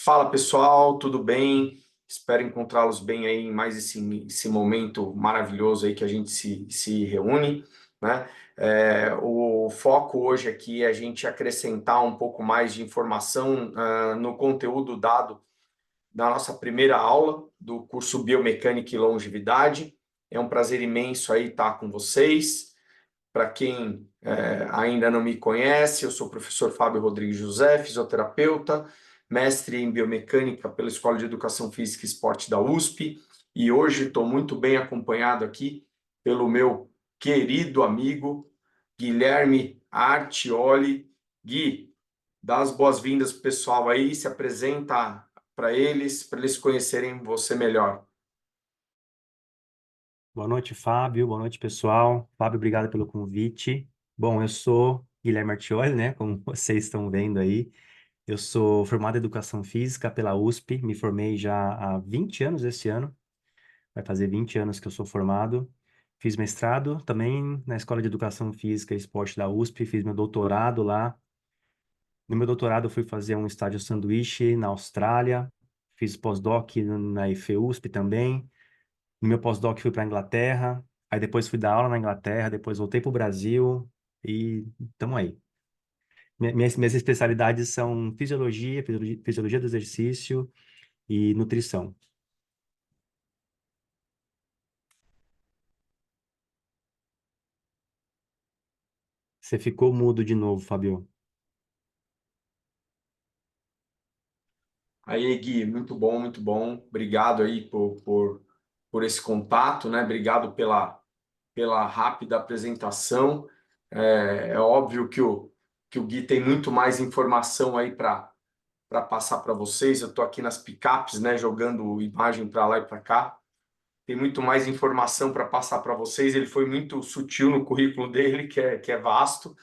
Fala pessoal, tudo bem? Espero encontrá-los bem aí em mais esse momento maravilhoso aí que a gente se reúne, né? O foco hoje aqui é a gente acrescentar um pouco mais de informação no conteúdo dado na nossa primeira aula do curso Biomecânica e Longevidade. É um prazer imenso aí estar com vocês. Para quem ainda não me conhece, eu sou o professor Fábio Rodrigues José, fisioterapeuta, mestre em biomecânica pela Escola de Educação Física e Esporte da USP, e hoje estou muito bem acompanhado aqui pelo meu querido amigo Guilherme Artioli. Gui, dá as boas-vindas para o pessoal aí, se apresenta para eles conhecerem você melhor. Boa noite, Fábio. Boa noite, pessoal. Fábio, obrigado pelo convite. Bom, eu sou Guilherme Artioli, né? Como vocês estão vendo aí. Eu sou formado em Educação Física pela USP. Me formei já há 20 anos esse ano. Vai fazer 20 anos que eu sou formado. Fiz mestrado também na Escola de Educação Física e Esporte da USP. Fiz meu doutorado lá. No meu doutorado, eu fui fazer um estágio sanduíche na Austrália. Fiz pós-doc na IFE-USP também. No meu pós-doc fui para a Inglaterra, aí depois fui dar aula na Inglaterra, depois voltei para o Brasil e estamos aí. Minhas especialidades são fisiologia do exercício e nutrição. Você ficou mudo de novo, Fabio. Aí, Gui, muito bom, muito bom. Obrigado aí por esse contato, né? Obrigado pela rápida apresentação. É óbvio que o Gui tem muito mais informação aí para passar para vocês. Eu estou aqui nas picapes, né? Jogando imagem para lá e para cá. Tem muito mais informação para passar para vocês. Ele foi muito sutil no currículo dele, que é vasto.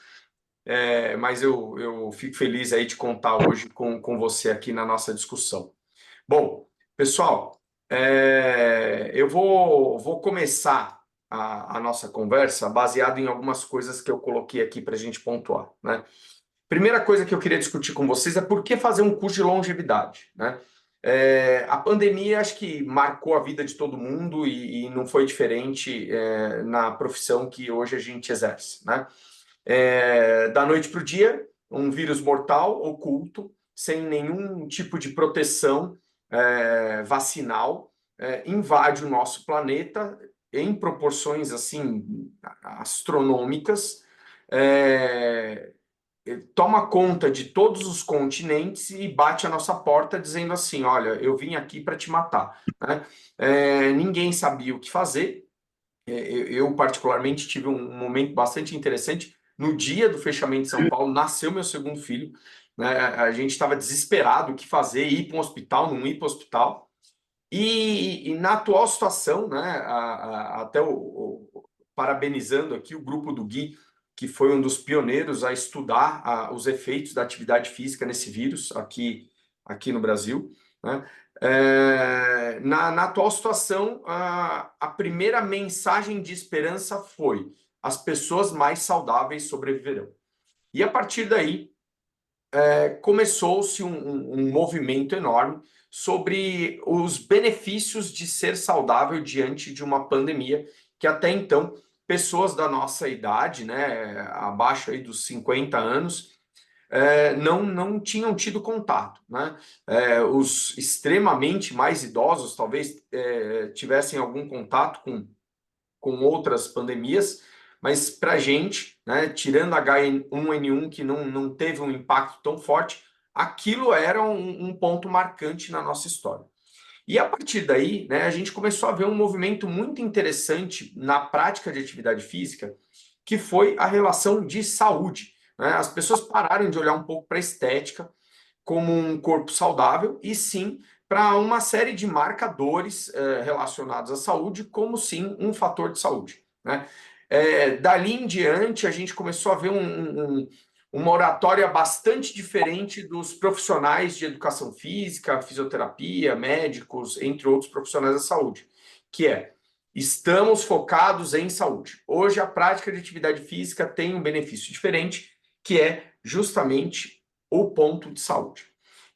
Mas eu fico feliz aí de contar hoje com você aqui na nossa discussão. Bom, pessoal, eu vou começar a nossa conversa baseado em algumas coisas que eu coloquei aqui para a gente pontuar, né? Primeira coisa que eu queria discutir com vocês é por que fazer um curso de longevidade, né? A pandemia acho que marcou a vida de todo mundo e não foi diferente na profissão que hoje a gente exerce, né? Da noite para o dia, um vírus mortal, oculto, sem nenhum tipo de proteção vacinal, invade o nosso planeta em proporções assim astronômicas, é, toma conta de todos os continentes e bate a nossa porta dizendo assim, olha, eu vim aqui para te matar, né? Ninguém sabia o que fazer. Eu particularmente tive um momento bastante interessante. No dia do fechamento de São Paulo, nasceu meu segundo filho, né? A gente estava desesperado o que fazer, ir para um hospital, não ir para o hospital. E na atual situação, né, até parabenizando aqui o grupo do Gui, que foi um dos pioneiros a estudar os efeitos da atividade física nesse vírus aqui no Brasil, né? Na atual situação, a primeira mensagem de esperança foi: as pessoas mais saudáveis sobreviverão. E a partir daí, começou-se um movimento enorme sobre os benefícios de ser saudável diante de uma pandemia que até então pessoas da nossa idade, né, abaixo aí dos 50 anos, não tinham tido contato, né? Os extremamente mais idosos talvez tivessem algum contato com outras pandemias, mas para a gente, né, tirando H1N1, que não teve um impacto tão forte, aquilo era um ponto marcante na nossa história. E a partir daí, né, a gente começou a ver um movimento muito interessante na prática de atividade física, que foi a relação de saúde, né? As pessoas pararam de olhar um pouco para a estética como um corpo saudável e sim para uma série de marcadores relacionados à saúde, como sim um fator de saúde, né? Dali em diante, a gente começou a ver uma oratória bastante diferente dos profissionais de educação física, fisioterapia, médicos, entre outros profissionais da saúde, que é: estamos focados em saúde. Hoje, a prática de atividade física tem um benefício diferente, que é justamente o ponto de saúde.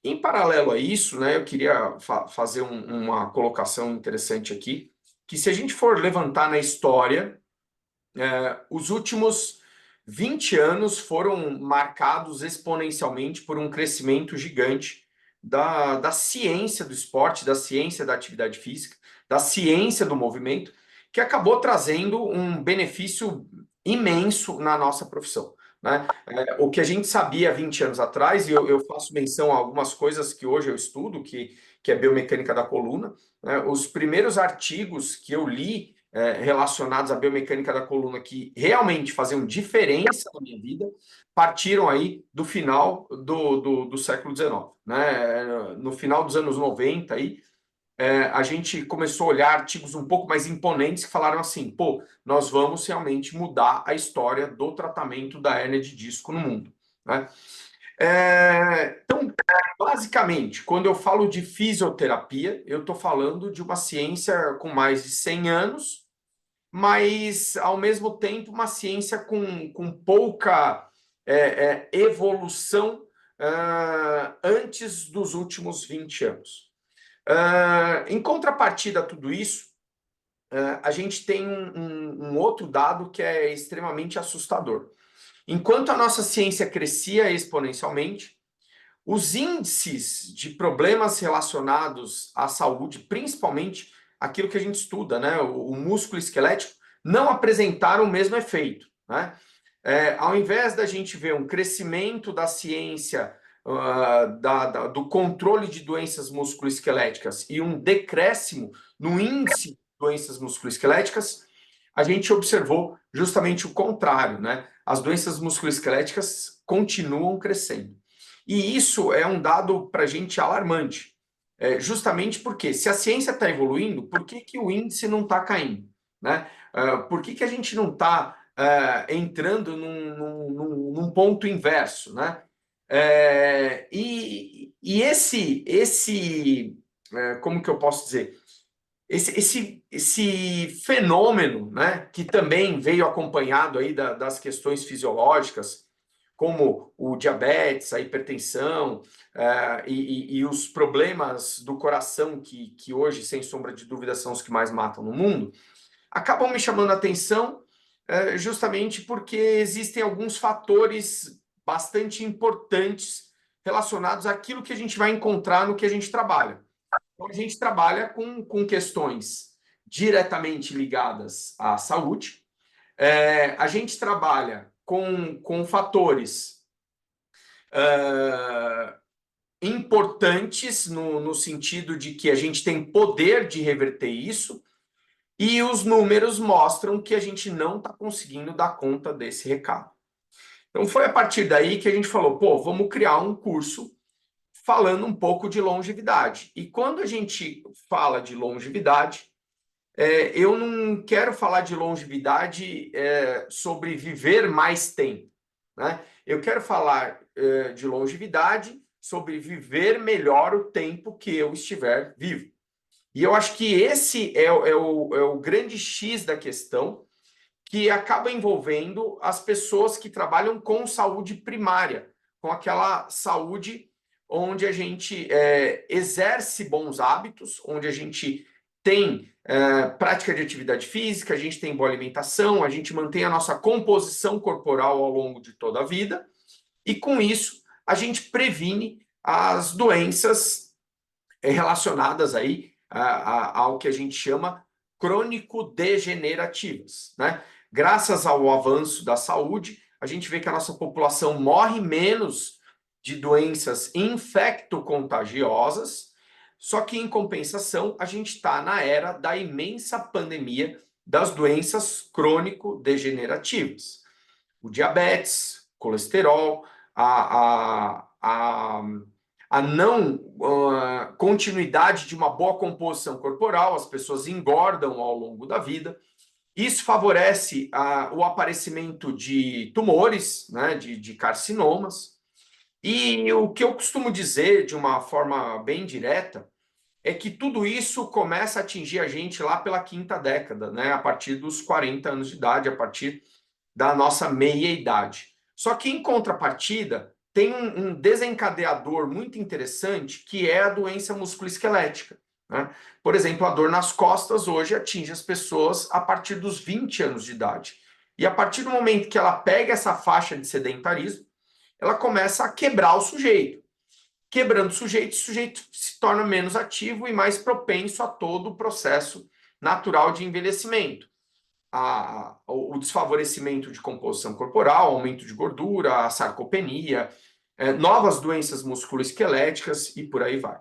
Em paralelo a isso, né, eu queria fazer uma colocação interessante aqui, que se a gente for levantar na história, os últimos 20 anos foram marcados exponencialmente por um crescimento gigante da ciência do esporte, da ciência da atividade física, da ciência do movimento, que acabou trazendo um benefício imenso na nossa profissão, né? O que a gente sabia 20 anos atrás, e eu faço menção a algumas coisas que hoje eu estudo, que é biomecânica da coluna, né? Os primeiros artigos que eu li relacionados à biomecânica da coluna que realmente faziam diferença na minha vida, partiram aí do final do século XIX, né? No final dos anos 90, aí, a gente começou a olhar artigos um pouco mais imponentes que falaram assim, pô, nós vamos realmente mudar a história do tratamento da hérnia de disco no mundo, né? Então, basicamente, quando eu falo de fisioterapia, eu estou falando de uma ciência com mais de 100 anos, mas, ao mesmo tempo, uma ciência com pouca evolução antes dos últimos 20 anos. Em contrapartida a tudo isso, a gente tem um outro dado que é extremamente assustador. Enquanto a nossa ciência crescia exponencialmente, os índices de problemas relacionados à saúde, principalmente aquilo que a gente estuda, né, o músculo esquelético, não apresentaram o mesmo efeito, né? Ao invés da gente ver um crescimento da ciência do controle de doenças musculoesqueléticas e um decréscimo no índice de doenças musculoesqueléticas, a gente observou justamente o contrário, né? As doenças musculoesqueléticas continuam crescendo. E isso é um dado para a gente alarmante, justamente porque se a ciência está evoluindo, por que, que o índice não está caindo? Né? Por que, que a gente não está entrando num ponto inverso? Né? E como que eu posso dizer? Esse fenômeno, né, que também veio acompanhado aí das questões fisiológicas, como o diabetes, a hipertensão e os problemas do coração, que hoje, sem sombra de dúvida, são os que mais matam no mundo, acabam me chamando a atenção justamente porque existem alguns fatores bastante importantes relacionados àquilo que a gente vai encontrar no que a gente trabalha. Então, a gente trabalha com questões diretamente ligadas à saúde, a gente trabalha com fatores importantes no sentido de que a gente tem poder de reverter isso, e os números mostram que a gente não está conseguindo dar conta desse recado. Então foi a partir daí que a gente falou, pô, vamos criar um curso falando um pouco de longevidade. E quando a gente fala de longevidade, eu não quero falar de longevidade sobre viver mais tempo, né? Eu quero falar de longevidade sobre viver melhor o tempo que eu estiver vivo. E eu acho que esse é o grande X da questão, que acaba envolvendo as pessoas que trabalham com saúde primária, com aquela saúde onde a gente exerce bons hábitos, onde a gente tem prática de atividade física, a gente tem boa alimentação, a gente mantém a nossa composição corporal ao longo de toda a vida, e com isso a gente previne as doenças relacionadas aí ao que a gente chama crônico-degenerativas, né? Graças ao avanço da saúde, a gente vê que a nossa população morre menos de doenças infecto-contagiosas, só que, em compensação, a gente está na era da imensa pandemia das doenças crônico-degenerativas. O diabetes, colesterol, a não continuidade de uma boa composição corporal, as pessoas engordam ao longo da vida. Isso favorece o aparecimento de tumores, né, de carcinomas. E o que eu costumo dizer de uma forma bem direta é que tudo isso começa a atingir a gente lá pela quinta década, né, a partir dos 40 anos de idade, a partir da nossa meia-idade. Só que, em contrapartida, tem um desencadeador muito interessante, que é a doença musculoesquelética, né? Por exemplo, a dor nas costas hoje atinge as pessoas a partir dos 20 anos de idade. E a partir do momento que ela pega essa faixa de sedentarismo, ela começa a quebrar o sujeito. Quebrando o sujeito se torna menos ativo e mais propenso a todo o processo natural de envelhecimento. O desfavorecimento de composição corporal, aumento de gordura, a sarcopenia, novas doenças musculoesqueléticas e por aí vai.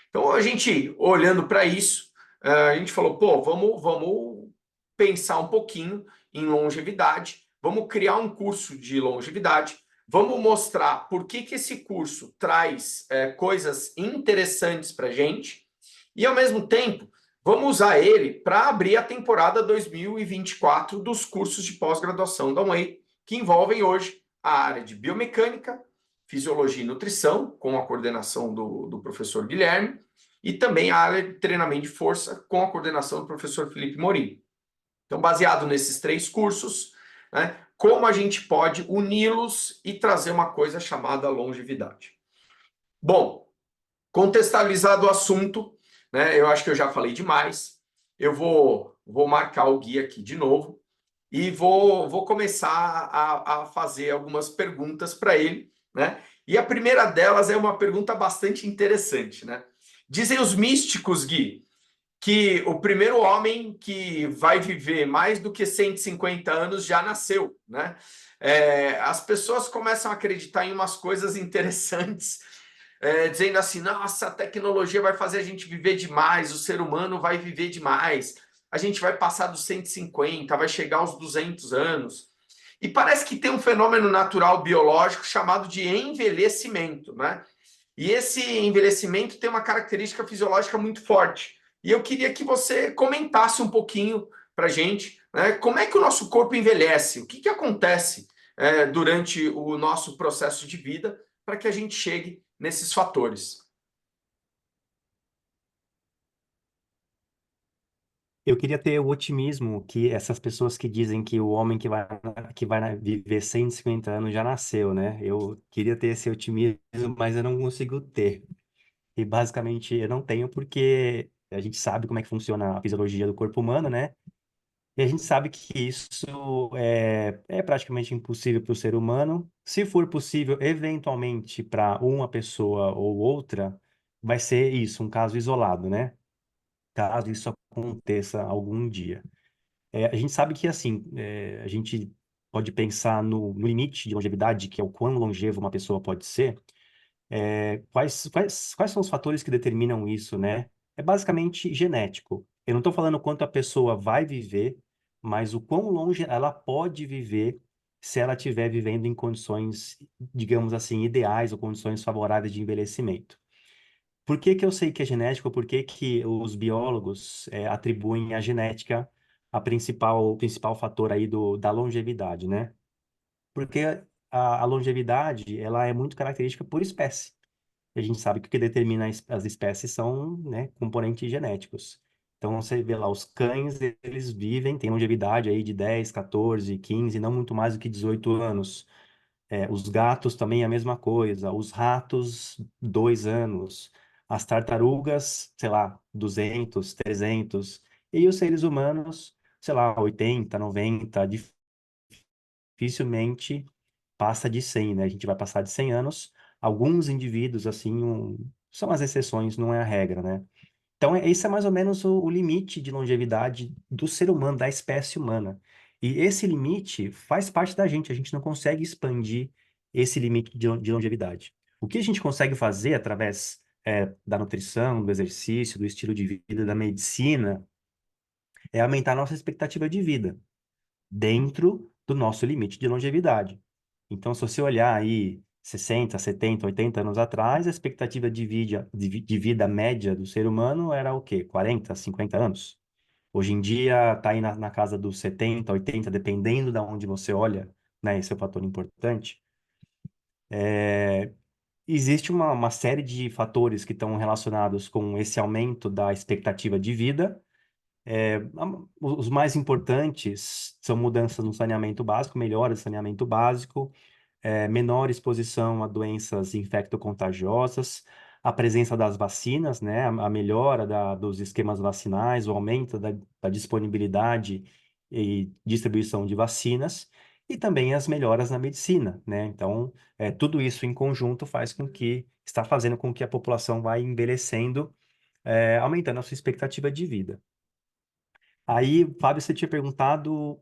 Então, a gente, olhando para isso, a gente falou, pô, vamos pensar um pouquinho em longevidade, vamos criar um curso de longevidade, vamos mostrar por que esse curso traz coisas interessantes para a gente e, ao mesmo tempo, vamos usar ele para abrir a temporada 2024 dos cursos de pós-graduação da UEM, que envolvem hoje a área de biomecânica, fisiologia e nutrição, com a coordenação do professor Guilherme, e também a área de treinamento de força, com a coordenação do professor Felipe Morim. Então, baseado nesses 3 cursos, né, como a gente pode uni-los e trazer uma coisa chamada longevidade. Bom, contextualizado o assunto, né, eu acho que eu já falei demais, eu vou marcar o guia aqui de novo e vou começar a fazer algumas perguntas para ele, né? E a primeira delas é uma pergunta bastante interessante, né? Dizem os místicos, Gui, que o primeiro homem que vai viver mais do que 150 anos já nasceu, né? As pessoas começam a acreditar em umas coisas interessantes, dizendo assim, nossa, a tecnologia vai fazer a gente viver demais, o ser humano vai viver demais, a gente vai passar dos 150, vai chegar aos 200 anos. E parece que tem um fenômeno natural biológico chamado de envelhecimento, né? E esse envelhecimento tem uma característica fisiológica muito forte. E eu queria que você comentasse um pouquinho para a gente, né, como é que o nosso corpo envelhece, o que acontece durante o nosso processo de vida para que a gente chegue nesses fatores. Eu queria ter o otimismo que essas pessoas que dizem que o homem que vai viver 150 anos já nasceu, né? Eu queria ter esse otimismo, mas eu não consigo ter. E basicamente eu não tenho porque a gente sabe como é que funciona a fisiologia do corpo humano, né? E a gente sabe que isso é praticamente impossível para o ser humano. Se for possível, eventualmente, para uma pessoa ou outra, vai ser isso, um caso isolado, né? Caso isso aconteça algum dia. A gente sabe que, assim, a gente pode pensar no limite de longevidade, que é o quão longevo uma pessoa pode ser. Quais são os fatores que determinam isso, né? É basicamente genético. Eu não estou falando quanto a pessoa vai viver, mas o quão longe ela pode viver se ela estiver vivendo em condições, digamos assim, ideais ou condições favoráveis de envelhecimento. Por que que eu sei que é genético? Por que que os biólogos atribuem a genética o principal fator aí da longevidade, né? Porque a longevidade, ela é muito característica por espécie. E a gente sabe que o que determina as espécies são, né, componentes genéticos. Então, você vê lá, os cães, eles vivem, têm longevidade aí de 10, 14, 15, não muito mais do que 18 anos. Os gatos também é a mesma coisa. Os ratos, 2 anos. As tartarugas, sei lá, 200, 300. E os seres humanos, sei lá, 80, 90. Dificilmente passa de 100, né? A gente vai passar de 100 anos. Alguns indivíduos, assim, são as exceções, não é a regra, né? Então, esse é mais ou menos o limite de longevidade do ser humano, da espécie humana. E esse limite faz parte da gente, a gente não consegue expandir esse limite de longevidade. O que a gente consegue fazer através, da nutrição, do exercício, do estilo de vida, da medicina, é aumentar a nossa expectativa de vida dentro do nosso limite de longevidade. Então, se você olhar aí 60, 70, 80 anos atrás, a expectativa de vida média do ser humano era o quê? 40, 50 anos. Hoje em dia está aí na casa dos 70, 80, dependendo de onde você olha, né? Esse é o fator importante. Existe uma série de fatores que estão relacionados com esse aumento da expectativa de vida. Os mais importantes são mudanças no saneamento básico, melhoras no saneamento básico, menor exposição a doenças infecto-contagiosas, a presença das vacinas, né, a melhora dos esquemas vacinais, o aumento da disponibilidade e distribuição de vacinas, e também as melhoras na medicina, né? Então, tudo isso em conjunto está fazendo com que a população vá envelhecendo, aumentando a sua expectativa de vida. Aí, Fábio, você tinha perguntado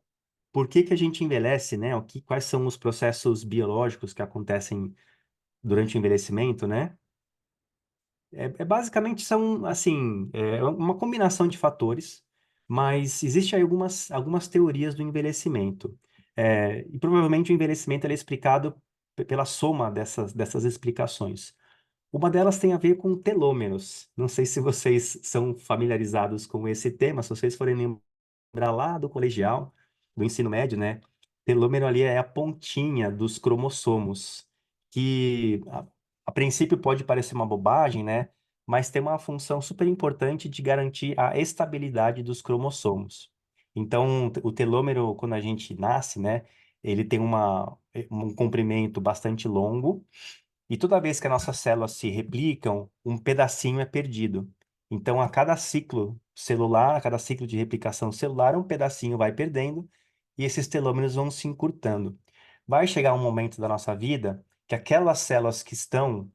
por que que a gente envelhece, né? Quais são os processos biológicos que acontecem durante o envelhecimento, né? Basicamente são, assim, uma combinação de fatores, mas existe aí algumas teorias do envelhecimento. E provavelmente o envelhecimento ele é explicado pela soma dessas explicações. Uma delas tem a ver com telômeros. Não sei se vocês são familiarizados com esse tema, se vocês forem lembrar lá do colegial, do ensino médio, né? Telômero ali é a pontinha dos cromossomos, que a princípio pode parecer uma bobagem, né? Mas tem uma função super importante de garantir a estabilidade dos cromossomos. Então, o telômero, quando a gente nasce, né? Ele tem um comprimento bastante longo, e toda vez que as nossas células se replicam, um pedacinho é perdido. Então, a cada ciclo celular, a cada ciclo de replicação celular, um pedacinho vai perdendo e esses telômeros vão se encurtando. Vai chegar um momento da nossa vida que aquelas células que estão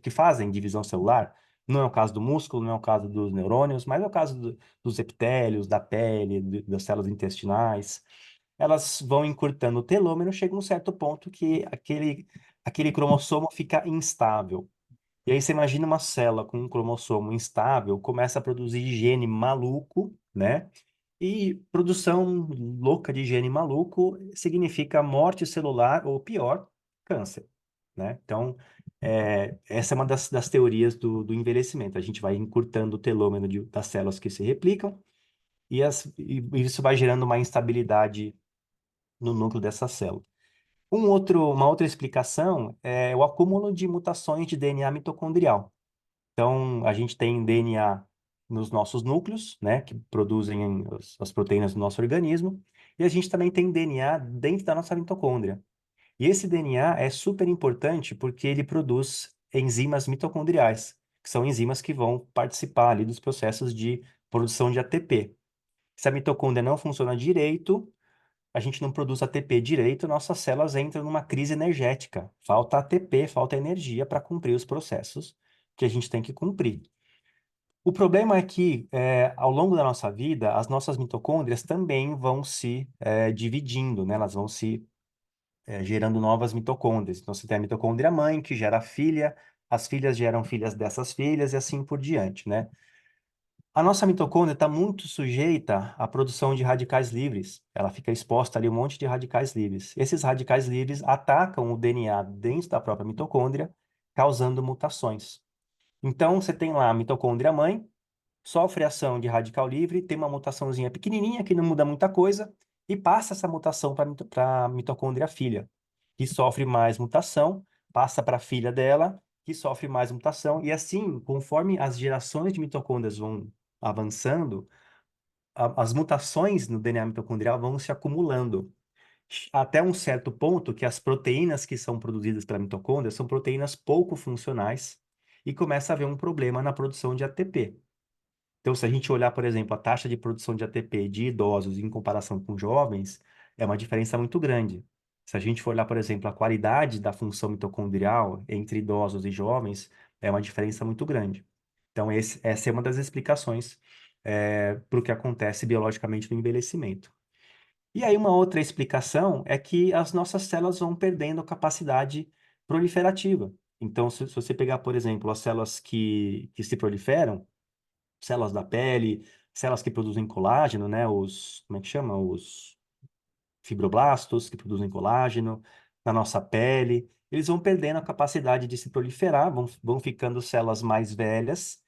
que fazem divisão celular, não é o caso do músculo, não é o caso dos neurônios, mas é o caso dos epitélios, da pele, das células intestinais, elas vão encurtando o telômero, chega um certo ponto que aquele cromossomo fica instável. E aí você imagina uma célula com um cromossomo instável, começa a produzir gene maluco, né? E produção louca de gene maluco significa morte celular ou pior, câncer, né? Então, essa é uma das teorias do envelhecimento. A gente vai encurtando o telômero das células que se replicam e isso vai gerando uma instabilidade no núcleo dessa célula. Uma outra explicação é o acúmulo de mutações de DNA mitocondrial. Então, a gente tem DNA nos nossos núcleos, né, que produzem as proteínas do nosso organismo, e a gente também tem DNA dentro da nossa mitocôndria. E esse DNA é super importante porque ele produz enzimas mitocondriais, que são enzimas que vão participar ali dos processos de produção de ATP. Se a mitocôndria não funciona direito, a gente não produz ATP direito, nossas células entram numa crise energética. Falta ATP, falta energia para cumprir os processos que a gente tem que cumprir. O problema é que, ao longo da nossa vida, as nossas mitocôndrias também vão se dividindo, né? Elas vão se gerando novas mitocôndrias. Então, você tem a mitocôndria mãe, que gera filha, as filhas geram filhas dessas filhas e assim por diante, né? A nossa mitocôndria está muito sujeita à produção de radicais livres. Ela fica exposta ali a um monte de radicais livres. Esses radicais livres atacam o DNA dentro da própria mitocôndria, causando mutações. Então, você tem lá a mitocôndria mãe, sofre ação de radical livre, tem uma mutaçãozinha pequenininha que não muda muita coisa, e passa essa mutação para a mitocôndria filha, que sofre mais mutação, passa para a filha dela, que sofre mais mutação, e assim, conforme as gerações de mitocôndrias vão avançando, as mutações no DNA mitocondrial vão se acumulando. Até um certo ponto que as proteínas que são produzidas pela mitocôndria são proteínas pouco funcionais e começa a haver um problema na produção de ATP. Então, se a gente olhar, por exemplo, a taxa de produção de ATP de idosos em comparação com jovens, é uma diferença muito grande. Se a gente for olhar, por exemplo, a qualidade da função mitocondrial entre idosos e jovens, é uma diferença muito grande. Então, essa é uma das explicações para o que acontece biologicamente no envelhecimento. E aí, uma outra explicação é que as nossas células vão perdendo a capacidade proliferativa. Então, se você pegar, por exemplo, as células que se proliferam, células da pele, células que produzem colágeno, né? Como é que chama? Os fibroblastos que produzem colágeno na nossa pele. Eles vão perdendo a capacidade de se proliferar, vão ficando células mais velhas.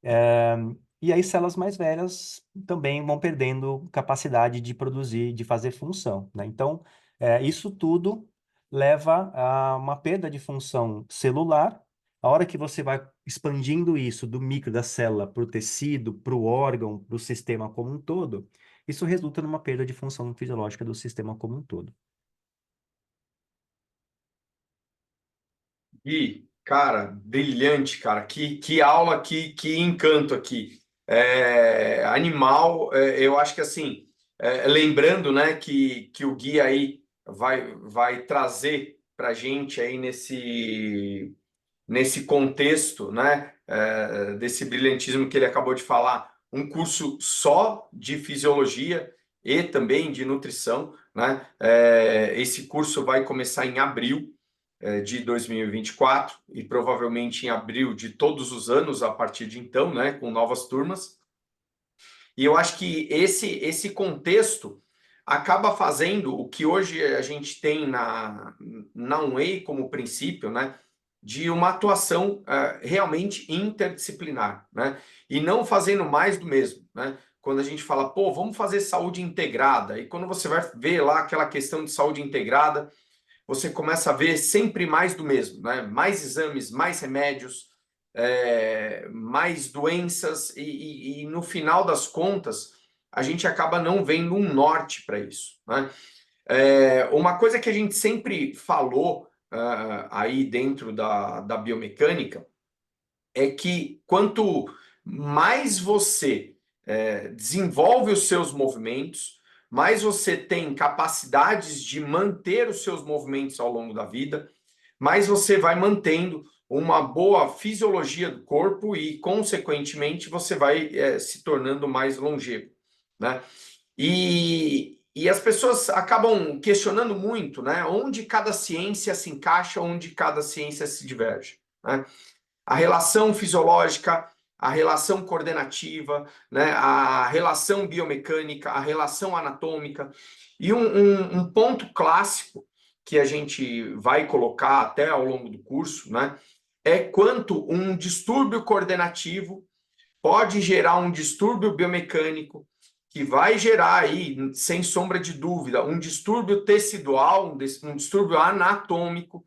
eh, e aí, células mais velhas também vão perdendo capacidade de produzir, de fazer função, né? Então, isso tudo leva a uma perda de função celular. A hora que você vai expandindo isso do micro da célula para o tecido, para o órgão, para o sistema como um todo, Isso resulta numa perda de função fisiológica do sistema como um todo. E, cara, brilhante, cara. Que aula, que encanto aqui. Animal, eu acho que assim, lembrando, né, que o Gui aí vai trazer para gente aí nesse contexto, né, desse brilhantismo que ele acabou de falar, um curso só de fisiologia e também de nutrição, né? Esse curso vai começar em abril de 2024 e provavelmente em abril de todos os anos a partir de então, né, com novas turmas. E eu acho que esse contexto acaba fazendo o que hoje a gente tem na UNEI como princípio, né, de uma atuação realmente interdisciplinar, né, e não fazendo mais do mesmo, né. Quando a gente fala, pô, vamos fazer saúde integrada, e quando você vai ver lá aquela questão de saúde integrada, você começa a ver sempre mais do mesmo, né? Mais exames, mais remédios, mais doenças, e no final das contas, a gente acaba não vendo um norte para isso, né? Uma coisa que a gente sempre falou aí dentro da biomecânica é que quanto mais você desenvolve os seus movimentos, mais você tem capacidades de manter os seus movimentos ao longo da vida, mais você vai mantendo uma boa fisiologia do corpo e, consequentemente, você vai se tornando mais longevo, né? E as pessoas acabam questionando muito, né? Onde cada ciência se encaixa, onde cada ciência se diverge, né? A relação fisiológica, a relação coordenativa, né, a relação biomecânica, a relação anatômica. E um ponto clássico que a gente vai colocar até ao longo do curso, né, é quanto um distúrbio coordenativo pode gerar um distúrbio biomecânico, que vai gerar aí, sem sombra de dúvida, um distúrbio tecidual, um distúrbio anatômico,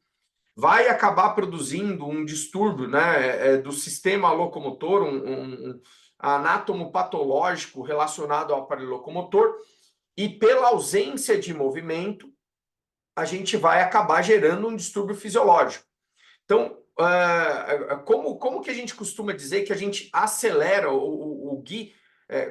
vai acabar produzindo um distúrbio, né, do sistema locomotor, um anátomo patológico relacionado ao aparelho locomotor, e pela ausência de movimento, a gente vai acabar gerando um distúrbio fisiológico. Então, como que a gente costuma dizer que a gente acelera, o Gui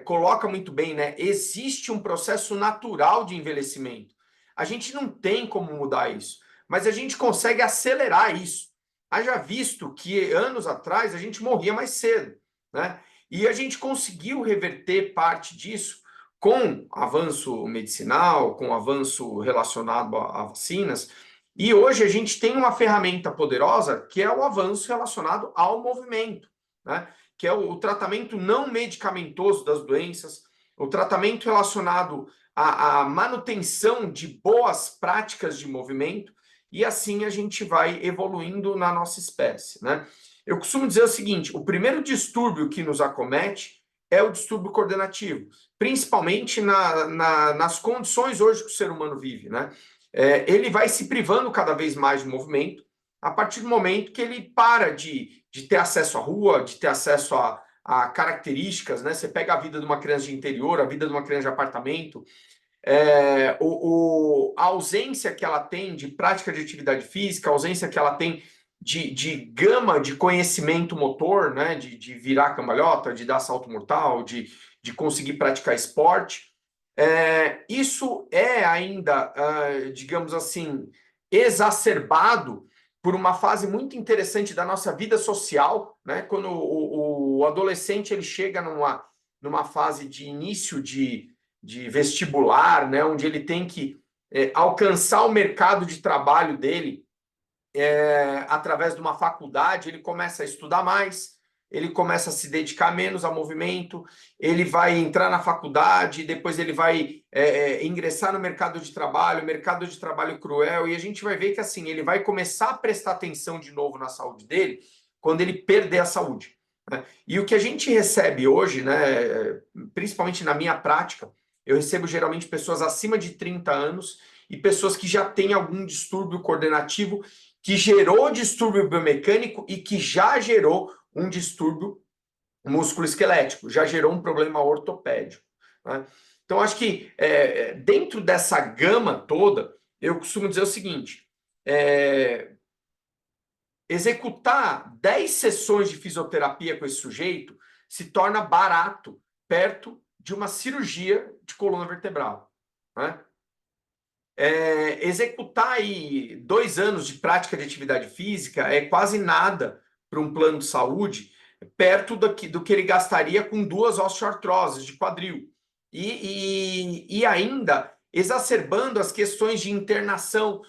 coloca muito bem, né? Existe um processo natural de envelhecimento. A gente não tem como mudar isso, mas a gente consegue acelerar isso. Haja visto que anos atrás a gente morria mais cedo, né? E a gente conseguiu reverter parte disso com avanço medicinal, com avanço relacionado a vacinas, e hoje a gente tem uma ferramenta poderosa que é o avanço relacionado ao movimento, né? Que é o tratamento não medicamentoso das doenças, o tratamento relacionado à manutenção de boas práticas de movimento, e assim a gente vai evoluindo na nossa espécie, né? Eu costumo dizer o seguinte: o primeiro distúrbio que nos acomete é o distúrbio coordenativo, principalmente nas condições hoje que o ser humano vive, né? Ele vai se privando cada vez mais de movimento a partir do momento que ele para de ter acesso à rua, de ter acesso a características, né? Você pega a vida de uma criança de interior, a vida de uma criança de apartamento, a ausência que ela tem de prática de atividade física, a ausência que ela tem de gama de conhecimento motor, né? De virar cambalhota, de dar salto mortal, de conseguir praticar esporte. Isso é ainda, digamos assim, exacerbado por uma fase muito interessante da nossa vida social, né? Quando o adolescente ele chega numa fase de início de vestibular, né? Onde ele tem que alcançar o mercado de trabalho dele através de uma faculdade, ele começa a estudar mais, ele começa a se dedicar menos ao movimento, ele vai entrar na faculdade, depois ele vai ingressar no mercado de trabalho cruel, e a gente vai ver que assim, ele vai começar a prestar atenção de novo na saúde dele quando ele perder a saúde, né? E o que a gente recebe hoje, né, principalmente na minha prática, eu recebo geralmente pessoas acima de 30 anos e pessoas que já têm algum distúrbio coordenativo que gerou distúrbio biomecânico e que já gerou um distúrbio musculoesquelético, já gerou um problema ortopédico, né? Então, acho que dentro dessa gama toda, eu costumo dizer o seguinte: executar 10 sessões de fisioterapia com esse sujeito se torna barato, perto de uma cirurgia de coluna vertebral, né? Executar aí 2 anos de prática de atividade física é quase nada para um plano de saúde, perto do que ele gastaria com 2 osteoartroses de quadril. E ainda exacerbando as questões de internação,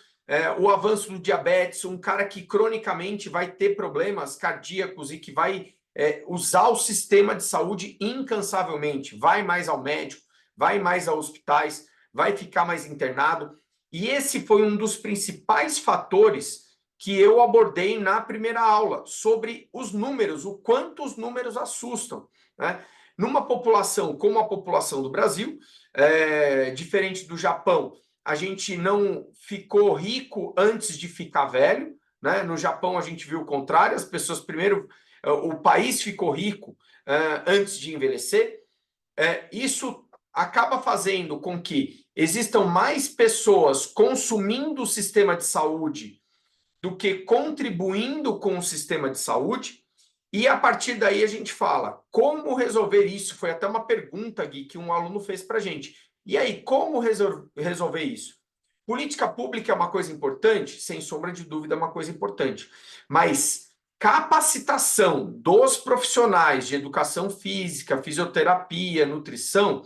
o avanço do diabetes, um cara que cronicamente vai ter problemas cardíacos e que vai usar o sistema de saúde incansavelmente, vai mais ao médico, vai mais a hospitais, vai ficar mais internado. E esse foi um dos principais fatores que eu abordei na primeira aula, sobre os números, o quanto os números assustam, né? Numa população como a população do Brasil, diferente do Japão, a gente não ficou rico antes de ficar velho, né? No Japão a gente viu o contrário, as pessoas primeiro, o país ficou rico antes de envelhecer. Isso acaba fazendo com que existam mais pessoas consumindo o sistema de saúde do que contribuindo com o sistema de saúde, e a partir daí a gente fala, como resolver isso? Foi até uma pergunta, Gui, que um aluno fez para a gente. E aí, como resolver isso? Política pública é uma coisa importante? Sem sombra de dúvida, é uma coisa importante. Mas capacitação dos profissionais de educação física, fisioterapia, nutrição,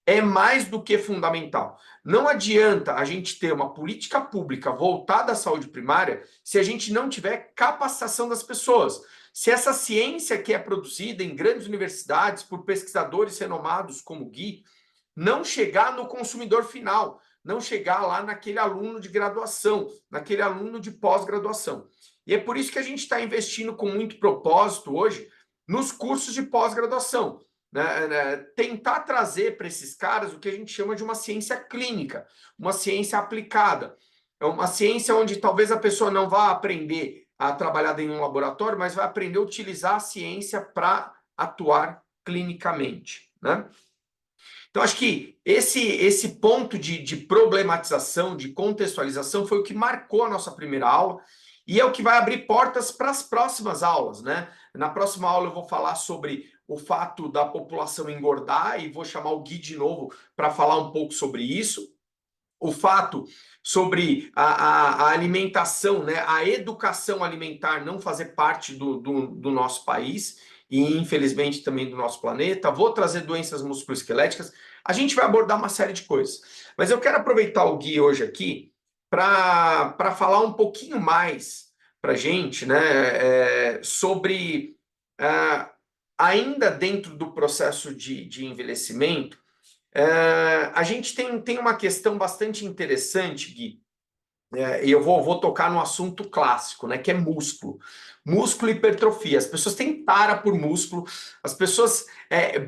é mais do que fundamental. Não adianta a gente ter uma política pública voltada à saúde primária se a gente não tiver capacitação das pessoas. Se essa ciência que é produzida em grandes universidades por pesquisadores renomados como o Gui não chegar no consumidor final, não chegar lá naquele aluno de graduação, naquele aluno de pós-graduação. E é por isso que a gente está investindo com muito propósito hoje nos cursos de pós-graduação. Tentar trazer para esses caras o que a gente chama de uma ciência clínica, uma ciência aplicada. É uma ciência onde talvez a pessoa não vá aprender a trabalhar em um laboratório, mas vai aprender a utilizar a ciência para atuar clinicamente, né? Então, acho que esse ponto de problematização, de contextualização, foi o que marcou a nossa primeira aula e é o que vai abrir portas para as próximas aulas, né? Na próxima aula eu vou falar sobre o fato da população engordar e vou chamar o Gui de novo para falar um pouco sobre isso. O fato sobre a alimentação, né? A educação alimentar não fazer parte do nosso país e, infelizmente, também do nosso planeta. Vou trazer doenças musculoesqueléticas. A gente vai abordar uma série de coisas. Mas eu quero aproveitar o Gui hoje aqui para falar um pouquinho mais para a gente, né? Sobre, ainda dentro do processo de envelhecimento, a gente tem uma questão bastante interessante, Gui, e eu vou tocar no assunto clássico, né, que é músculo. Músculo e hipertrofia. As pessoas têm tara por músculo, as pessoas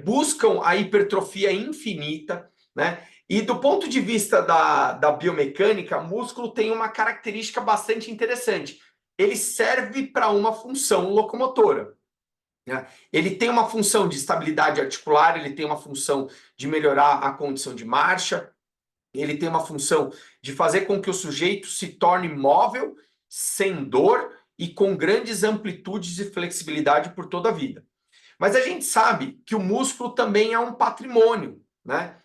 buscam a hipertrofia infinita, né? E do ponto de vista da biomecânica, músculo tem uma característica bastante interessante. Ele serve para uma função locomotora, né? Ele tem uma função de estabilidade articular, ele tem uma função de melhorar a condição de marcha, ele tem uma função de fazer com que o sujeito se torne móvel, sem dor e com grandes amplitudes e flexibilidade por toda a vida. Mas a gente sabe que o músculo também é um patrimônio, né?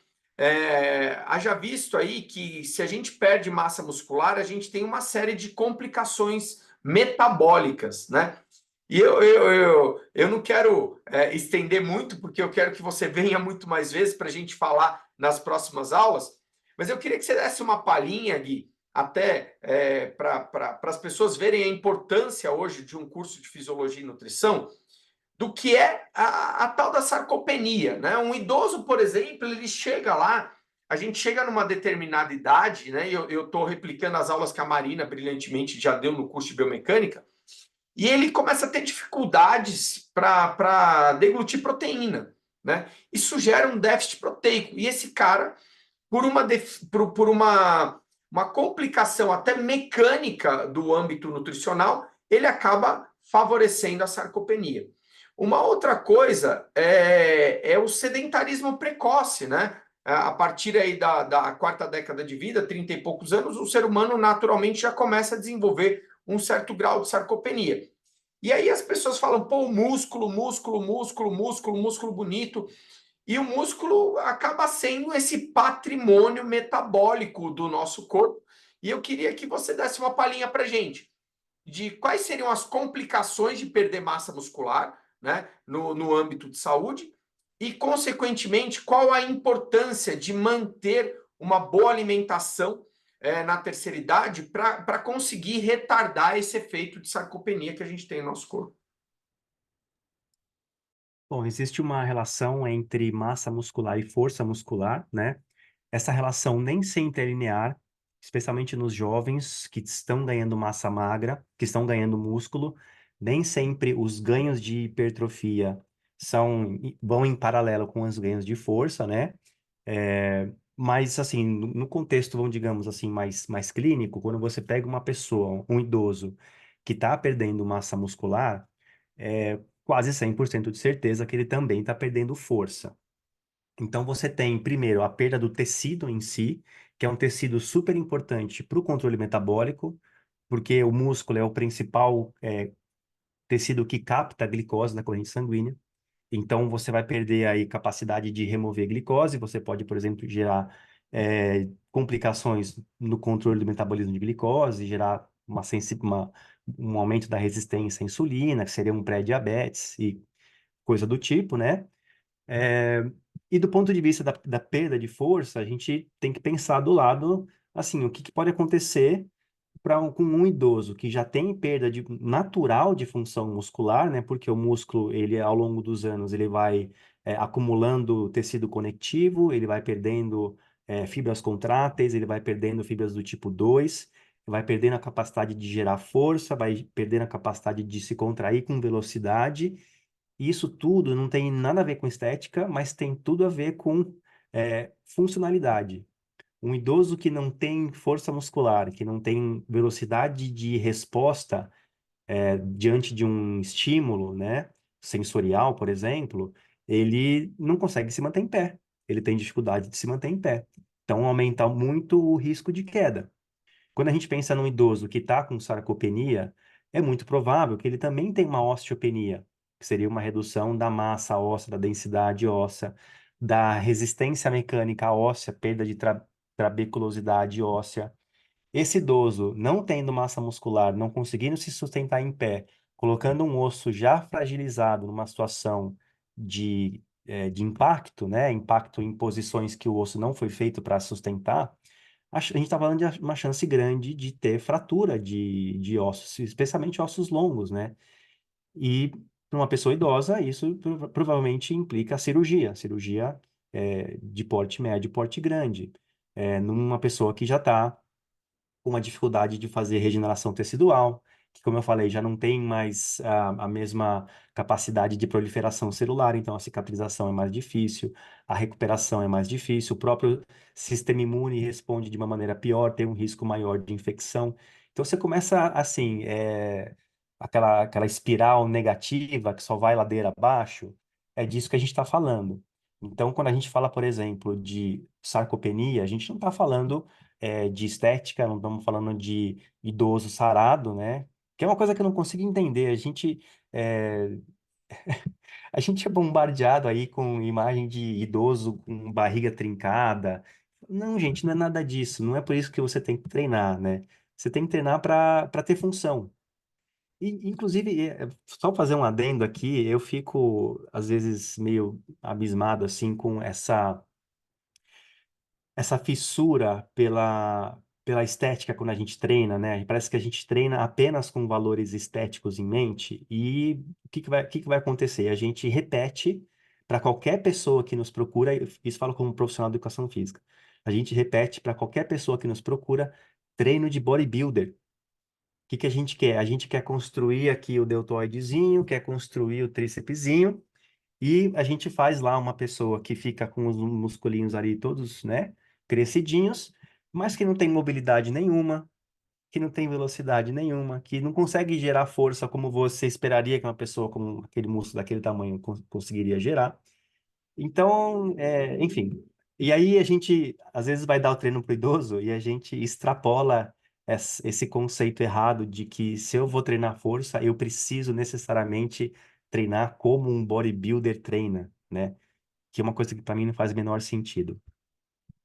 Haja visto aí que se a gente perde massa muscular, a gente tem uma série de complicações metabólicas, né? E eu não quero estender muito, porque eu quero que você venha muito mais vezes para a gente falar nas próximas aulas, mas eu queria que você desse uma palhinha, Gui, até para as pessoas verem a importância hoje de um curso de fisiologia e nutrição, do que é a tal da sarcopenia, né? Um idoso, por exemplo, ele chega lá, a gente chega numa determinada idade, né? E eu estou replicando as aulas que a Marina brilhantemente já deu no curso de biomecânica, e ele começa a ter dificuldades para deglutir proteína, né? Isso gera um déficit proteico. E esse cara, por uma complicação até mecânica do âmbito nutricional, ele acaba favorecendo a sarcopenia. Uma outra coisa é o sedentarismo precoce, né? a partir aí da quarta década de vida, 30 e poucos anos, o ser humano naturalmente já começa a desenvolver um certo grau de sarcopenia. E aí as pessoas falam, pô, músculo, músculo, músculo, músculo, músculo bonito. E o músculo acaba sendo esse patrimônio metabólico do nosso corpo. E eu queria que você desse uma palhinha para gente de quais seriam as complicações de perder massa muscular, né, no âmbito de saúde e, consequentemente, qual a importância de manter uma boa alimentação na terceira idade para conseguir retardar esse efeito de sarcopenia que a gente tem no nosso corpo. Bom, existe uma relação entre massa muscular e força muscular, né? Essa relação nem sempre é linear, especialmente nos jovens que estão ganhando massa magra, que estão ganhando músculo. Nem sempre os ganhos de hipertrofia vão em paralelo com os ganhos de força, né? Mas, assim, no contexto, vamos, digamos assim, mais clínico, quando você pega uma pessoa, um idoso, que está perdendo massa muscular, é quase 100% de certeza que ele também está perdendo força. Então, você tem, primeiro, a perda do tecido em si, que é um tecido super importante para o controle metabólico, porque o músculo é o principal tecido que capta a glicose na corrente sanguínea. Então, você vai perder aí capacidade de remover glicose, você pode, por exemplo, gerar complicações no controle do metabolismo de glicose, gerar um aumento da resistência à insulina, que seria um pré-diabetes e coisa do tipo, né? É, e do ponto de vista da perda de força, a gente tem que pensar do lado, assim, o que, que pode acontecer com um idoso que já tem perda natural de função muscular, né? Porque o músculo, ele ao longo dos anos, ele vai acumulando tecido conectivo, ele vai perdendo fibras contráteis, ele vai perdendo fibras do tipo 2, vai perdendo a capacidade de gerar força, vai perdendo a capacidade de se contrair com velocidade. E isso tudo não tem nada a ver com estética, mas tem tudo a ver com funcionalidade. Um idoso que não tem força muscular, que não tem velocidade de resposta diante de um estímulo, né, sensorial, por exemplo, ele não consegue se manter em pé. Ele tem dificuldade de se manter em pé. Então, aumenta muito o risco de queda. Quando a gente pensa num idoso que está com sarcopenia, é muito provável que ele também tenha uma osteopenia, que seria uma redução da massa óssea, da densidade óssea, da resistência mecânica óssea, perda de trabeculosidade óssea. Esse idoso, não tendo massa muscular, não conseguindo se sustentar em pé, colocando um osso já fragilizado numa situação de impacto, né? Impacto em posições que o osso não foi feito para sustentar, a gente está falando de uma chance grande de ter fratura de ossos, especialmente ossos longos, né? E para uma pessoa idosa, isso provavelmente implica cirurgia de porte médio, porte grande. Numa pessoa que já está com uma dificuldade de fazer regeneração tecidual, que, como eu falei, já não tem mais a mesma capacidade de proliferação celular, então a cicatrização é mais difícil, a recuperação é mais difícil, o próprio sistema imune responde de uma maneira pior, tem um risco maior de infecção. Então você começa assim, aquela espiral negativa que só vai ladeira abaixo, é disso que a gente está falando. Então, quando a gente fala, por exemplo, de sarcopenia, a gente não está falando de estética, não estamos falando de idoso sarado, né? Que é uma coisa que eu não consigo entender. É, a gente é bombardeado aí com imagem de idoso com barriga trincada. Não, gente, não é nada disso. Não é por isso que você tem que treinar, né? Você tem que treinar para ter função. E, inclusive, só fazer um adendo aqui, eu fico, às vezes, meio abismado, assim, com essa fissura pela estética quando a gente treina, né? Parece que a gente treina apenas com valores estéticos em mente e o que que vai acontecer? A gente repete para qualquer pessoa que nos procura, isso falo como profissional de educação física, a gente repete para qualquer pessoa que nos procura treino de bodybuilder. O que que a gente quer? A gente quer construir aqui o deltoidezinho, quer construir o trícepsinho, e a gente faz lá uma pessoa que fica com os musculinhos ali todos, né, crescidinhos, mas que não tem mobilidade nenhuma, que não tem velocidade nenhuma, que não consegue gerar força como você esperaria que uma pessoa com aquele músculo daquele tamanho conseguiria gerar. Então, enfim, E aí a gente, às vezes, vai dar o treino pro idoso e a gente extrapola esse conceito errado de que se eu vou treinar força, eu preciso necessariamente treinar como um bodybuilder treina, né? Que é uma coisa que para mim não faz o menor sentido.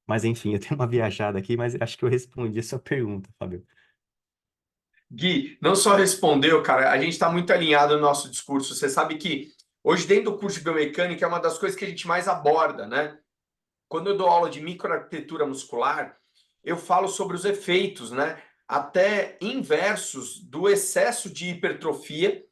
Mas enfim, eu tenho uma viajada aqui, mas acho que eu respondi a sua pergunta, Fábio. Gui, não só respondeu, cara, a gente está muito alinhado no nosso discurso. Você sabe que hoje, dentro do curso de biomecânica, é uma das coisas que a gente mais aborda, né? Quando eu dou aula de microarquitetura muscular, eu falo sobre os efeitos, né? Até inversos do excesso de hipertrofia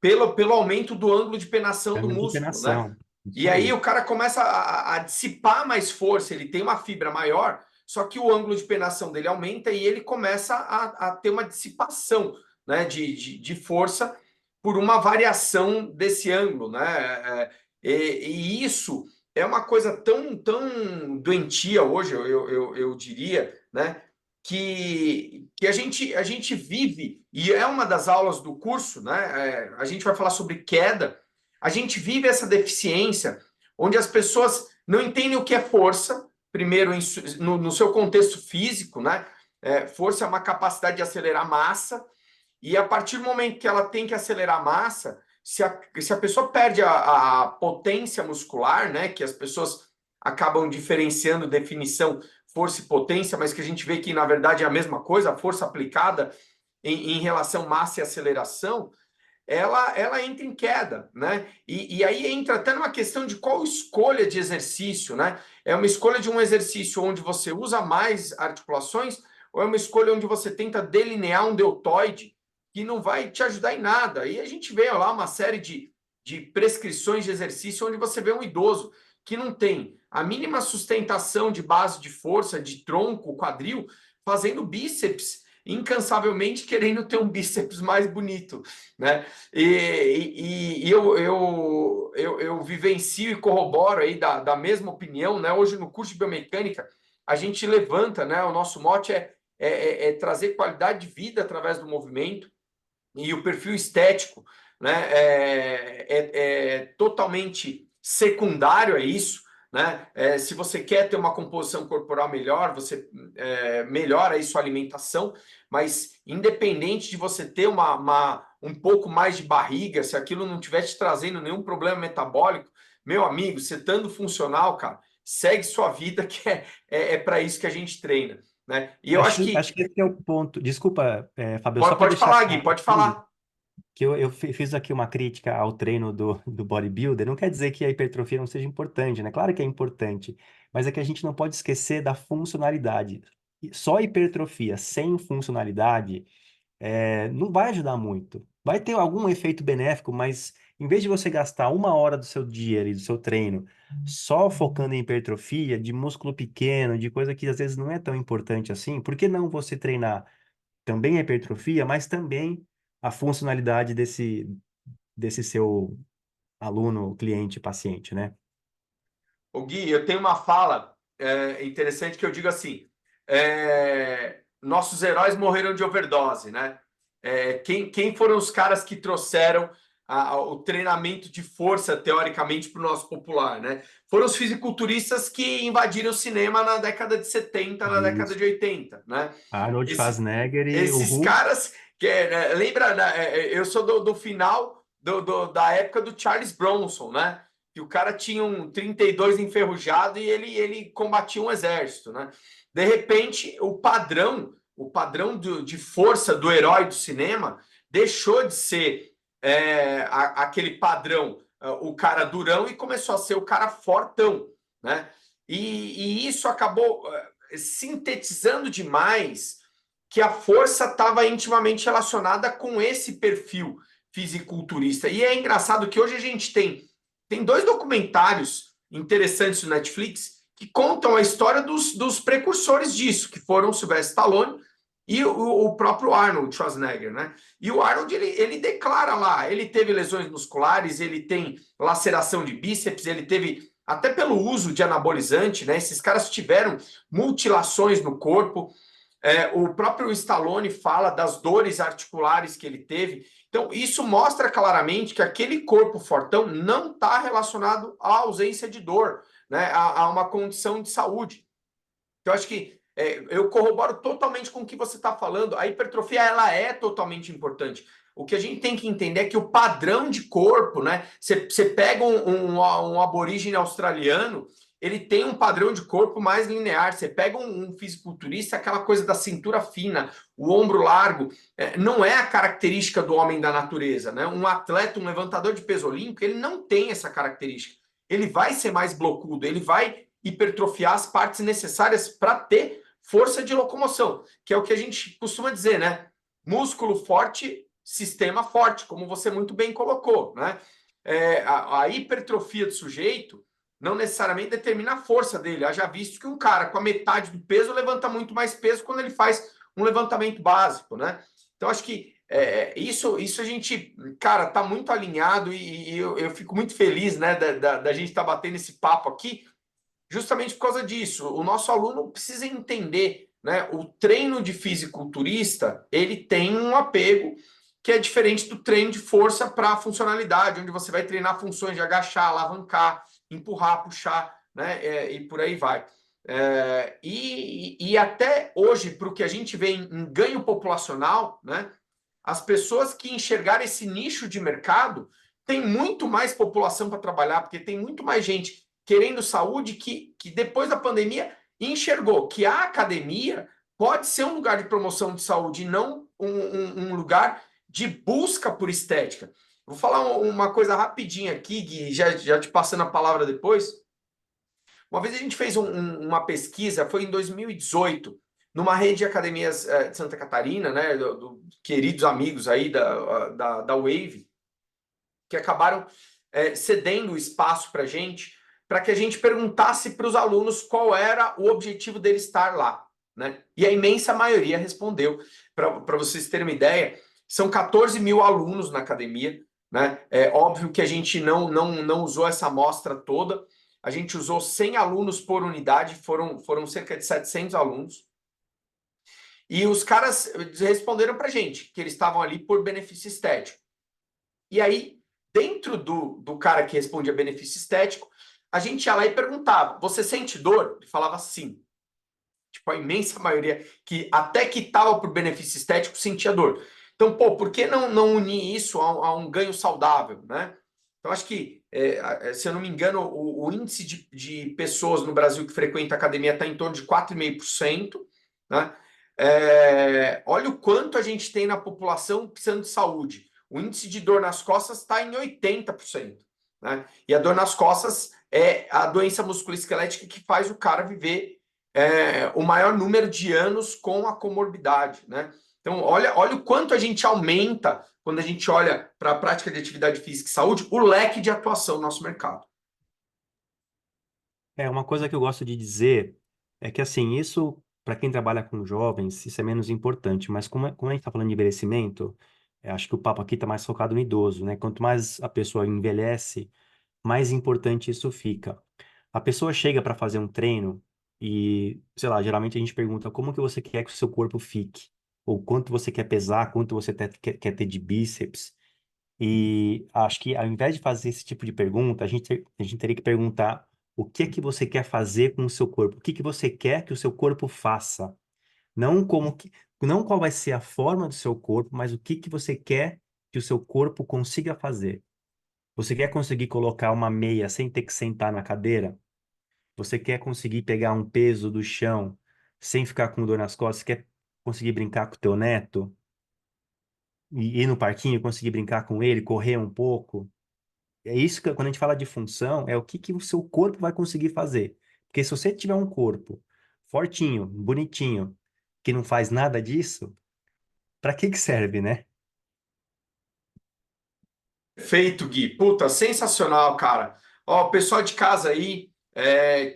pelo aumento do ângulo de penação do Ângulo de músculo, né? penação. Isso E aí aí. o cara começa a dissipar mais força, ele tem uma fibra maior, só que o ângulo de penação dele aumenta e ele começa a ter uma dissipação, né, de força por uma variação desse ângulo, né? E isso é uma coisa tão doentia hoje, eu diria, né? Que a gente vive, e é uma das aulas do curso, né? A gente vai falar sobre queda, a gente vive essa deficiência onde as pessoas não entendem o que é força, primeiro no seu contexto físico, né? Força é uma capacidade de acelerar massa, e a partir do momento que ela tem que acelerar massa, se a pessoa perde a potência muscular, né? Que as pessoas acabam diferenciando definição força e potência, mas que a gente vê que na verdade é a mesma coisa, a força aplicada em relação massa e aceleração, ela entra em queda, né? E aí entra até numa questão de qual escolha de exercício, né? É uma escolha de um exercício onde você usa mais articulações ou é uma escolha onde você tenta delinear um deltoide que não vai te ajudar em nada? E a gente vê lá uma série de prescrições de exercício onde você vê um idoso que não tem a mínima sustentação de base de força, de tronco, quadril, fazendo bíceps incansavelmente querendo ter um bíceps mais bonito, né? E eu vivencio e corroboro aí da mesma opinião, né? Hoje no curso de biomecânica a gente levanta, né? O nosso mote é trazer qualidade de vida através do movimento e o perfil estético, né? É totalmente secundário a isso. Né? Se você quer ter uma composição corporal melhor, você melhora aí sua alimentação, mas independente de você ter um pouco mais de barriga, se aquilo não estiver te trazendo nenhum problema metabólico, meu amigo, você estando funcional, cara, segue sua vida, que é para isso que a gente treina. Né? E eu acho Acho que. que esse é o ponto. Desculpa, Fábio, só Pode, para pode deixar falar, Gui, claro pode aqui, falar. que fiz aqui uma crítica ao treino do bodybuilder. Não quer dizer que a hipertrofia não seja importante, né? Claro que é importante, mas é que a gente não pode esquecer da funcionalidade. Só hipertrofia sem funcionalidade não vai ajudar muito. Vai ter algum efeito benéfico, mas em vez de você gastar 1 hora do seu dia e do seu treino só focando em hipertrofia, de músculo pequeno, de coisa que às vezes não é tão importante assim, por que não você treinar também a hipertrofia, mas também a funcionalidade desse seu aluno, cliente, paciente, né? O Gui, eu tenho uma fala interessante que eu digo assim: nossos heróis morreram de overdose, né? Quem foram os caras que trouxeram o treinamento de força, teoricamente, para o nosso popular, né? Foram os fisiculturistas que invadiram o cinema na década de 70, na década Isso. de 80, né? Arnold Esse, Schwarzenegger e o esses Hulk. caras, lembra, né, eu sou do final da época do Charles Bronson, né? Que o cara tinha um 32 enferrujado e ele combatia um exército, né? De repente, o padrão de força do herói do cinema deixou de ser aquele padrão, o cara durão, e começou a ser o cara fortão, né? E isso acabou sintetizando demais que a força estava intimamente relacionada com esse perfil fisiculturista. E é engraçado que hoje a gente tem dois documentários interessantes no Netflix que contam a história dos precursores disso, que foram o Sylvester Stallone e o próprio Arnold Schwarzenegger, né? E o Arnold, ele declara lá, ele teve lesões musculares, ele tem laceração de bíceps, ele teve, até pelo uso de anabolizante, né? Esses caras tiveram mutilações no corpo. O próprio Stallone fala das dores articulares que ele teve. Então, isso mostra claramente que aquele corpo fortão não está relacionado à ausência de dor. né, a uma condição de saúde. Então, acho que eu corroboro totalmente com o que você está falando. A hipertrofia, ela é totalmente importante. O que a gente tem que entender é que o padrão de corpo, né? Você pega um aborígene australiano, ele tem um padrão de corpo mais linear. Você pega um fisiculturista, aquela coisa da cintura fina, o ombro largo, não é a característica do homem da natureza, né? Um atleta, um levantador de peso olímpico, ele não tem essa característica. Ele vai ser mais blocudo, ele vai hipertrofiar as partes necessárias para ter força de locomoção, que é o que a gente costuma dizer, né? Músculo forte, sistema forte, como você muito bem colocou, né? A hipertrofia do sujeito não necessariamente determina a força dele. Haja visto que um cara com a metade do peso levanta muito mais peso quando ele faz um levantamento básico, né? Então, acho que isso a gente, cara, tá muito alinhado e eu fico muito feliz, né, da gente estar batendo esse papo aqui, justamente por causa disso. O nosso aluno precisa entender, né? O treino de fisiculturista, ele tem um apego que é diferente do treino de força para funcionalidade, onde você vai treinar funções de agachar, alavancar, empurrar, puxar, né? E por aí vai. E até hoje, para o que a gente vê em ganho populacional, né? As pessoas que enxergaram esse nicho de mercado têm muito mais população para trabalhar, porque tem muito mais gente querendo saúde que depois da pandemia enxergou que a academia pode ser um lugar de promoção de saúde e não um lugar de busca por estética. Vou falar uma coisa rapidinha aqui, Gui, já te passando a palavra depois. Uma vez a gente fez uma pesquisa, foi em 2018, numa rede de academias de Santa Catarina, né, queridos amigos aí da Wave, que acabaram cedendo o espaço para que a gente perguntasse para os alunos qual era o objetivo dele estar lá, né? E a imensa maioria respondeu. Para vocês terem uma ideia, são 14 mil alunos na academia, né? É óbvio que a gente não usou essa amostra toda, a gente usou 100 alunos por unidade, foram cerca de 700 alunos. E os caras responderam para a gente que eles estavam ali por benefício estético. E aí, dentro do cara que respondia benefício estético, a gente ia lá e perguntava: você sente dor? Ele falava sim. Tipo, a imensa maioria que até que estava por benefício estético sentia dor. Então, pô, por que não unir isso a um ganho saudável, né? Então, acho que, se eu não me engano, o índice de pessoas no Brasil que frequenta a academia está em torno de 4,5%, né? Olha o quanto a gente tem na população precisando de saúde. O índice de dor nas costas está em 80%, né? E a dor nas costas é a doença musculoesquelética que faz o cara viver o maior número de anos com a comorbidade, né? Então, olha o quanto a gente aumenta, quando a gente olha para a prática de atividade física e saúde, o leque de atuação no nosso mercado. Uma coisa que eu gosto de dizer é que, assim, isso, para quem trabalha com jovens, isso é menos importante, mas como a gente está falando de envelhecimento, acho que o papo aqui está mais focado no idoso, né? Quanto mais a pessoa envelhece, mais importante isso fica. A pessoa chega para fazer um treino e, sei lá, geralmente a gente pergunta como que você quer que o seu corpo fique, ou quanto você quer pesar, quanto você quer ter de bíceps. E acho que ao invés de fazer esse tipo de pergunta, a gente teria que perguntar o que é que você quer fazer com o seu corpo, o que que você quer que o seu corpo faça, não qual vai ser a forma do seu corpo, mas o que que você quer que o seu corpo consiga fazer. Você quer conseguir colocar uma meia sem ter que sentar na cadeira? Você quer conseguir pegar um peso do chão sem ficar com dor nas costas? Quer conseguir brincar com o teu neto? E ir no parquinho, conseguir brincar com ele, correr um pouco? É isso que, quando a gente fala de função, é o que que o seu corpo vai conseguir fazer. Porque se você tiver um corpo fortinho, bonitinho, que não faz nada disso, para que que serve, né? Feito, Gui. Puta, sensacional, cara. Ó, pessoal de casa aí,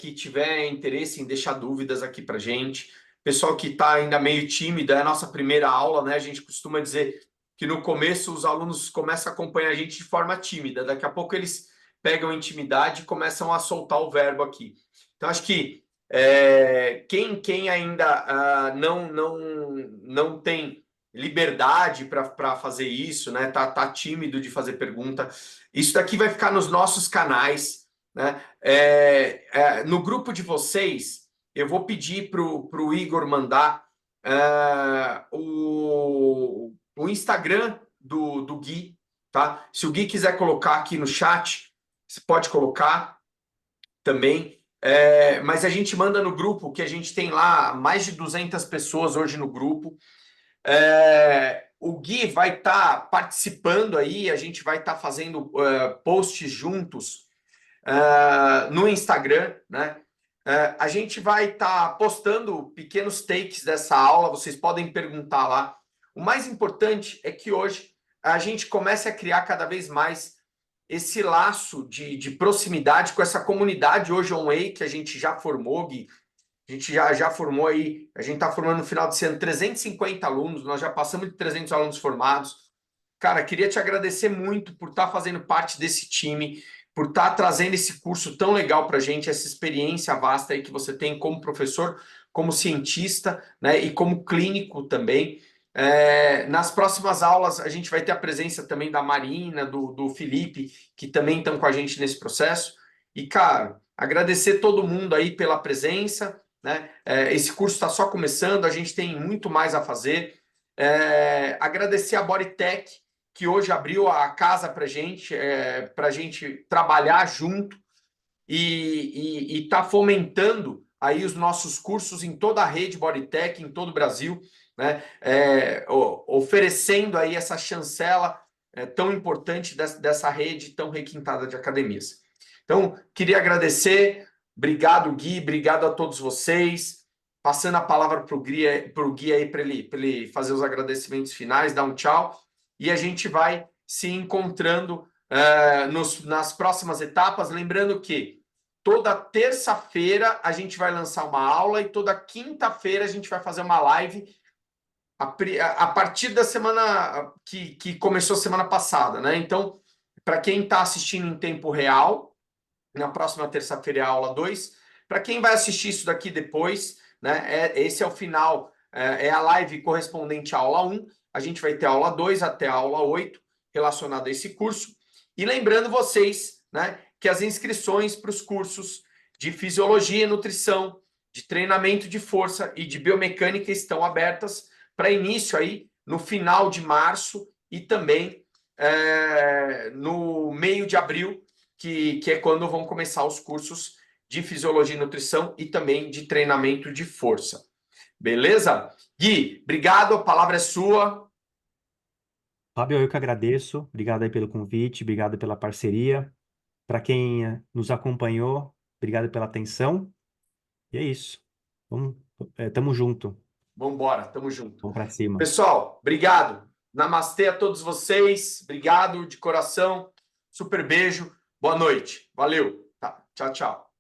que tiver interesse em deixar dúvidas aqui pra gente, pessoal que está ainda meio tímido, é a nossa primeira aula, né? A gente costuma dizer que no começo os alunos começam a acompanhar a gente de forma tímida, daqui a pouco eles pegam intimidade e começam a soltar o verbo aqui. Então, acho que quem ainda não tem liberdade para fazer isso, né? Tá tímido de fazer pergunta. Isso daqui vai ficar nos nossos canais. né? No grupo de vocês, eu vou pedir para o Igor mandar o Instagram do Gui, tá? Se o Gui quiser colocar aqui no chat, você pode colocar também. Mas a gente manda no grupo, que a gente tem lá mais de 200 pessoas hoje no grupo. O Gui vai estar participando aí, a gente vai estar fazendo posts juntos no Instagram, né? A gente vai estar postando pequenos takes dessa aula, vocês podem perguntar lá. O mais importante é que hoje a gente comece a criar cada vez mais esse laço de proximidade com essa comunidade hoje on-way que a gente já formou, Gui. A gente já formou aí, a gente está formando no final de ano 350 alunos, nós já passamos de 300 alunos formados. Cara, queria te agradecer muito por estar fazendo parte desse time, por estar trazendo esse curso tão legal para a gente, essa experiência vasta aí que você tem como professor, como cientista, né, e como clínico também. Nas próximas aulas, a gente vai ter a presença também da Marina, do Felipe, que também estão com a gente nesse processo. E, cara, agradecer todo mundo aí pela presença, né? Esse curso está só começando, a gente tem muito mais a fazer. Agradecer a Bodytech, que hoje abriu a casa para a gente trabalhar junto e tá fomentando aí os nossos cursos em toda a rede Bodytech, em todo o Brasil, né? Oferecendo aí essa chancela tão importante dessa rede tão requintada de academias. Então, queria agradecer, obrigado, Gui, obrigado a todos vocês. Passando a palavra para o Gui aí, para ele fazer os agradecimentos finais, dar um tchau, e a gente vai se encontrando nas próximas etapas. Lembrando que toda terça-feira a gente vai lançar uma aula e toda quinta-feira a gente vai fazer uma live a partir da semana que começou semana passada, né? Então, para quem está assistindo em tempo real, na próxima terça-feira é a aula 2. Para quem vai assistir isso daqui depois, né? Esse é o final, é a live correspondente à aula 1. A gente vai ter a aula 2 até a aula 8 relacionada a esse curso. E lembrando vocês, né, que as inscrições para os cursos de fisiologia e nutrição, de treinamento de força e de biomecânica estão abertas para início aí no final de março e também no meio de abril, que é quando vão começar os cursos de fisiologia e nutrição e também de treinamento de força. Beleza? Gui, obrigado, a palavra é sua. Fábio, eu que agradeço. Obrigado aí pelo convite, obrigado pela parceria. Para quem nos acompanhou, obrigado pela atenção. E é isso. Vamos, tamo junto. Vamos embora, tamo junto. Vamos para cima. Pessoal, obrigado. Namastê a todos vocês. Obrigado de coração. Super beijo. Boa noite. Valeu. Tá. Tchau, tchau.